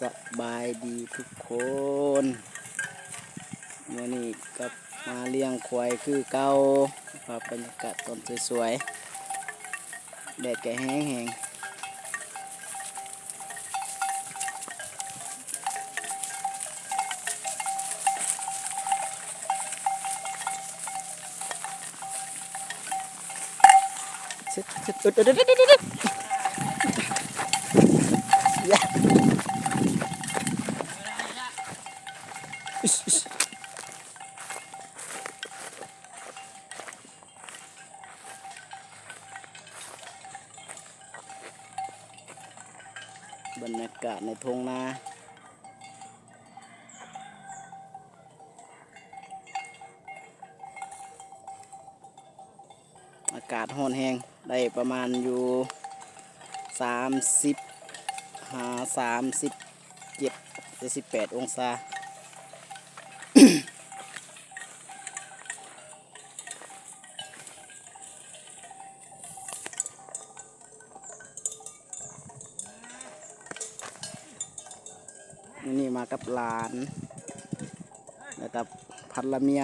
สบายดีทุกคนเมื่อนี้กับมาเลี้ยงควายคือเก่าภาพบรรยากาศตอนสวยๆแดดแก่แห้งๆบรรยากาศในทุ่งนาอากาศร้อนแห้งได้ประมาณอยู่37 หรือ 38 องศานี่มากับหลานแล้วกับพันละเมีย